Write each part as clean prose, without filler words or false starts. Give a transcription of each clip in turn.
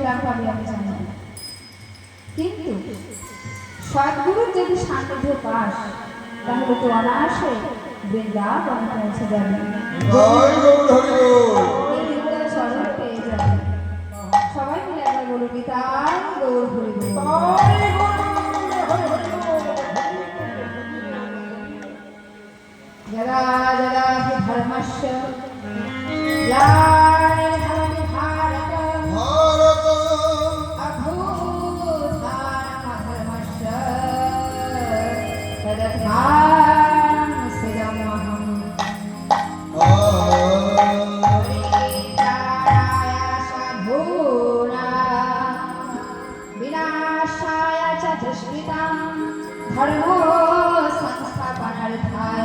লাভ পাবে আমি জানি না, কিন্তু সদ্গুরুর যদি সান্নিধ্য পাস তাহলে তো অনায়াসে বৃন্দাবনে পৌঁছে যাবে, চরণ পেয়ে যাবে। সবাই মিলে একবার বলুন নিতাই গৌর হরি বল। যদা যদা হি ধর্মস্য গ্লানির্ভবতি ভারত অভ্যুত্থানমধর্মস্য তদাত্মাनं সৃজাম্যহम्। পরিত্রাণাय সাধূনাं বিনাশাय চ দুষ্কৃতাं ধর্মো সংস্থাপনাर्थाय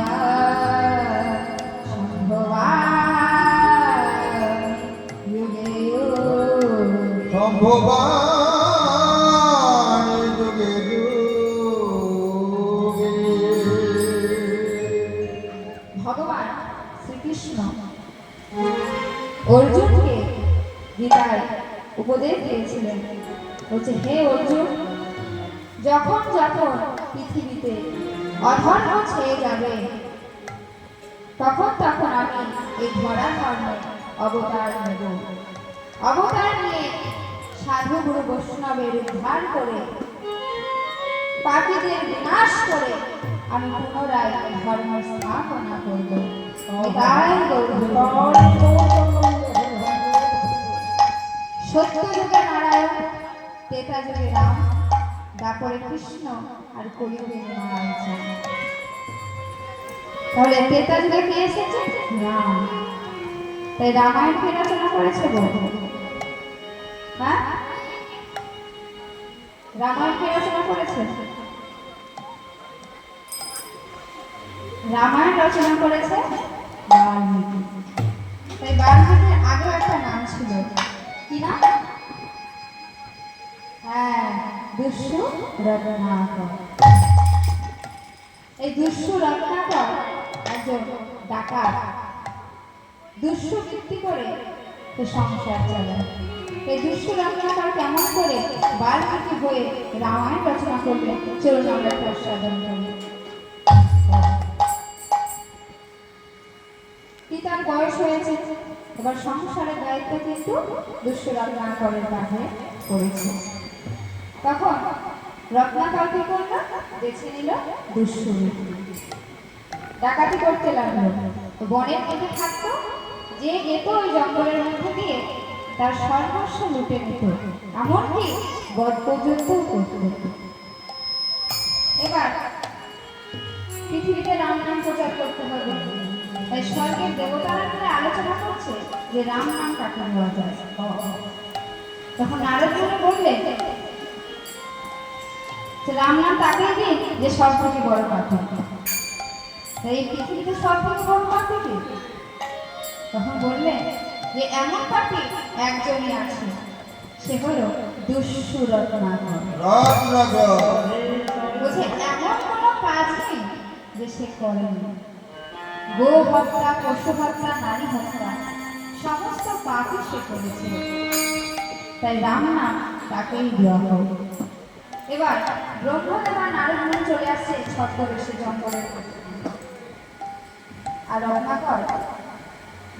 ভগবান শ্রীকৃষ্ণ অর্জুনকে গীতায় উপদেশ দিয়েছিলেন, বলছে হে অর্জুন, যখন যখন পৃথিবীতে অধর্ম ছেয়ে যাবে তখন তখন আমি এই ধরা ধর্মে অবতার নেব। অবতার নিয়ে সাধু গুরু বৈষ্ণবের উদ্ধার করে পাপীদের বিনাশ করে আমি পুনরায় ধর্ম স্থাপনা করব। সত্য যুগে নারায়ণ, ত্রেতা যুগে রাম, তারপরে কৃষ্ণ আর কলিযুগে নারায়ণ। তাহলে ত্রেতা যুগে কে এসেছে? রাম। তাই রামায়ণ কে রচনা করেছে গো? হ্যাঁ, রামায়ণ কে রচনা করেছে? রামায়ণ রচনা করেছে বাল্মীকি। তাই বাল্মীকির আগেও একটা নাম ছিল, কি নাম? হ্যাঁ, দুষ্য রত্নাকর। এই দুষ্য রত্নাকর একজন ডাকাত, দুষ্য বৃত্তি করে তো সংসার চালায়। এই দুষ্য রত্নাকর কেমন করে বাল্মীকি হয়ে রামায়ণ রচনা করলেন, চলুন আমরা প্রসাদন করি। পিতার বয়স হয়েছে, এবার সংসারের দায়িত্ব কিন্তু দুষ্য রত্নাকরের কাঁধে পড়েছে। তখন রত্নাকর কি করল? বেছে নিল দুষ্য ডাকাতি করতে লাগলো। বনের মধ্যে থাকতো, যে যেত ওই জঙ্গলের মধ্যে দিয়ে তার সর্বস্ব লুটে নিত, এমনকি বধ পর্যন্ত করত। এবার পৃথিবীতে রাম নাম প্রচার করতে হবে, তাই স্বর্গের দেবতারা মিলে আলোচনা করছে যে রাম নাম কাকে দেওয়া যায়। তখন নারদ মুনি বললেন রাম নাম তাকেই দিন যে সব থেকে বড় পাখি। এই পৃথিবীতে সব থেকে বড় পাখি কি? তখন বললেন যে এমন পাখি একজনই আছে, সে হলো দুষ্য রত্নাকর। বলছে এমন কোনো কাজ নেই যে সে করেনি। গো হত্যা, পশু হত্যা, নারী হত্যা, সমস্ত পাপই সে করেছে। তাই রাম নাম তাকেই দেওয়া হোক। এবার ব্রহ্মদেবা নারদ মুনি চলে আসছে ছদ্মবেশে জঙ্গলের মধ্যে, আর রত্নাকর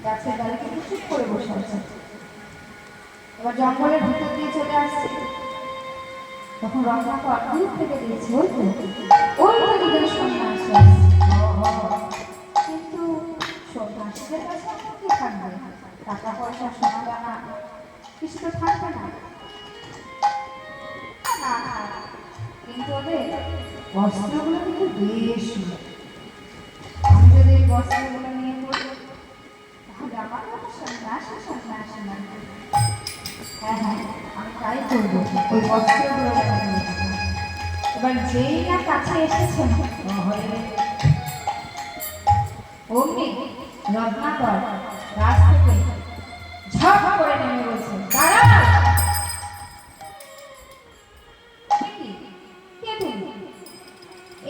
গাছের ডালে চুপ করে বসে আছে। এবার জঙ্গলের ভিতর দিয়ে চলে আসছে। তখন রত্নাকর দূর থেকে দিয়েছে, ওই তো দুজন সন্ন্যাসী আসছে। কিন্তু সন্ন্যাসীদের কাছে কি থাকবে? টাকা পয়সা, সোনা দানা কিছু তো থাকবে না। কিন্তু ওদের বস্ত্রগুলো কিন্তু বেশ, আমি যদি এই বস্ত্রগুলো নিয়ে পড়ি তাহলে আমার মতো সন্ন্যাসী সন্ন্যাসী না। হ্যাঁ হ্যাঁ, আমি তাই করবো, ওই বস্ত্রগুলো। এবার যেই না কাছে এসেছেন অমনি রত্নাকর গাছ থেকে ঝপ করে নেমে বলছে, দাঁড়া!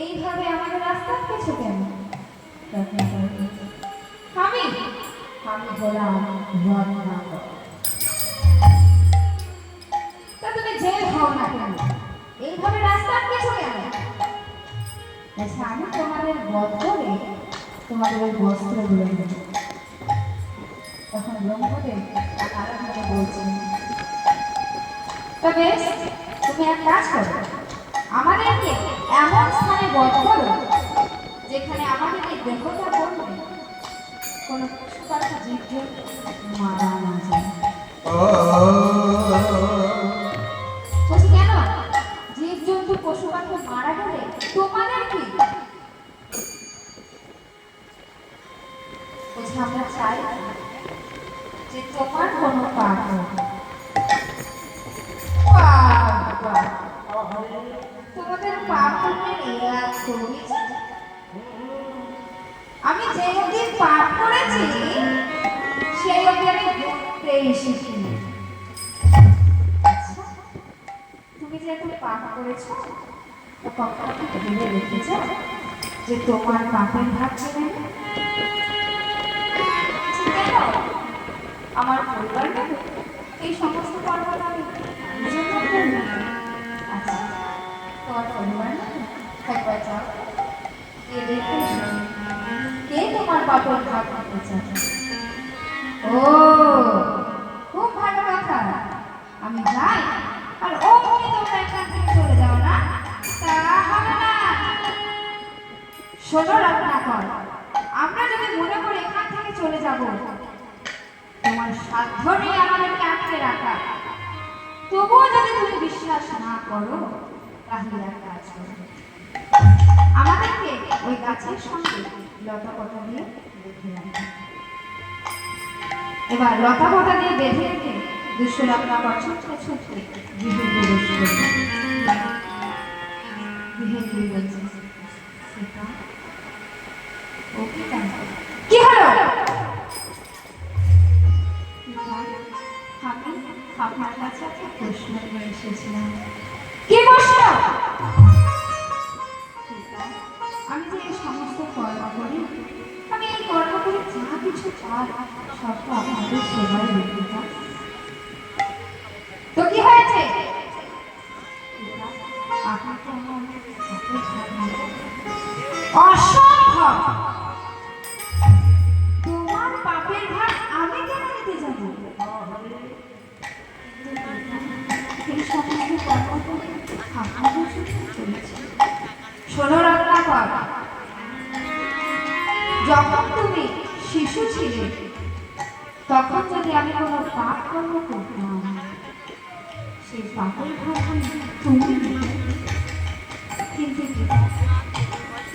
এইভাবে আমাদের রাস্তা পেছো কেন? আমি হলাম রত্নাকর। বধ করে তোমাদের ওই বস্ত্রগুলো নেবে। তখন ব্রহ্মদেব নারদকে বলছেন, তবে তুমি এক কাজ করো, আমাদেরকে এমন স্থানে বধ করো যেখানে আমাদেরকে দেবতা বলবে কোনো পশুপাখি জীবজন্তু মারা না যায়। বলছি কেন? জীবজন্তু পশু পাখি মারা গেলে তোমাদের কি? বলছি আমরা চাই যে তোমার কোনো পাপ হোক। তোমাদের পাপ করেছি আমি, যে অবধি পাপ করেছি সেই অবধি আমি ঘুরতে এসেছি। তুমি যেহেতু পাপ করেছো, কখনো কি ভেবে রেখেছ যে তোমার পাপের ভাগ নেবে? আমার পরিবার নেবে এই সমস্ত পর্বত আমি নিজের করবো। আচ্ছা, তোমার পরিবার নেবে, একবার যাও গিয়ে দেখে এসো কে তোমার পাপের ভাগ নিতে চায়। ও খুব ভালো কথা, আমি যাই আর অমনি তোমরা এখান থেকে চলে যাও না? তা হবে না। শোনো রত্নাকর, আমরা যদি মনে করি এখান থেকে চলে যাব, তোমার সাধ্য নেই আমাদেরকে আটকে রাখা। তবুও যদি তুমি বিশ্বাস না করো, তাহলে এক কাজ করো, আমাদেরকে ওই গাছের সঙ্গে লতাপাতা দিয়ে বেঁধে রাখো। এবার লতাপাতা দিয়ে বেঁধে রেখে দুষ্ট রত্নাকর ছুটতে ছুটতে গৃহে প্রবেশ করবে। গৃহে গিয়ে বলছে, কি হলো? আমি আপনার কাছে একটা প্রশ্ন নিয়ে এসেছিলাম। কি প্রশ্ন? আমি যে এই সমস্ত কর্ম করি, আমি এই কর্ম করে যা কিছু পাই সব তো আপনাদের সেবায় লিখিত। তো কি হয়েছে? আপনি তো অসম্ভব, তোমার পাপের ভাগ আমি কেন নিতে যাব? এই সমস্ত কর্ম করে আপনাদের সুযোগ করেছি। শোনো রত্নাকর, যখন তুমি শিশু ছিলে তখন যদি আমি কোনো পাপ কর্ম করতাম, সেই পাপের ভাগ তুমি নিতে। কিন্তু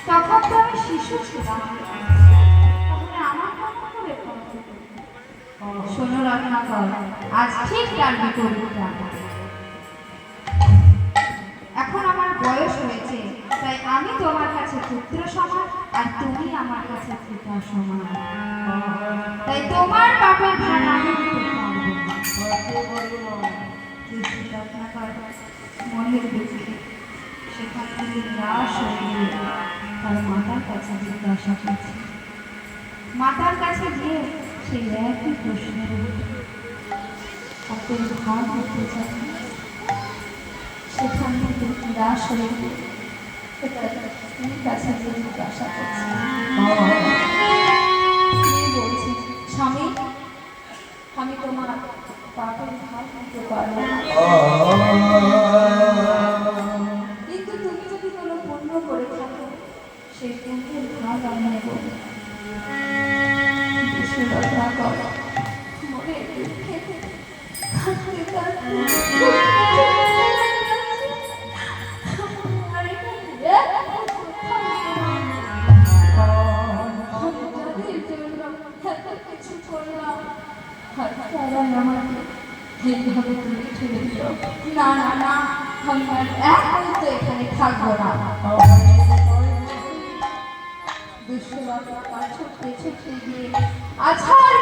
তখন তো আমি শিশু ছিলাম, তাহলে আমার কর্ম করে শোনো রত্নাকর, আজ ঠিক তার বিপরীতটা। এখন আমার বয়স হয়েছে, তাই আমি তোমার কাছে পুত্র সমান আর তুমি আমার কাছে পিতা সমান। তাই তোমার পাপের ভাগ আমি নিতে পারবো না। রত্নাকর মনের দুঃখে সেখান থেকে নিরাশ হয়ে তার মাতার কাছে জিজ্ঞাসা করছে। মাতার কাছে গিয়ে সেই একই প্রশ্নের পাপের ভাগ হতে চায়। সেখান থেকে নিরাশ হয়ে কাছে গিয়ে জিজ্ঞাসা করছে। বলছে, স্বামী, আমি তোমার পাপের ভাগ নিতে পারবো না, কিন্তু তুমি যদি কোনো পুণ্য করে থাকো সেই পুণ্যের ভাগ আমি নেব। মনে দুঃখে কাঁদতে কাঁদতে কিছু করলাম, এইভাবে তুমি ছেড়ে দিও। না না না, আমি আর এক মুহূর্ত এখানে থাকবো না। দুষ্ট ছুটতে ছুটতে গিয়ে আছাড়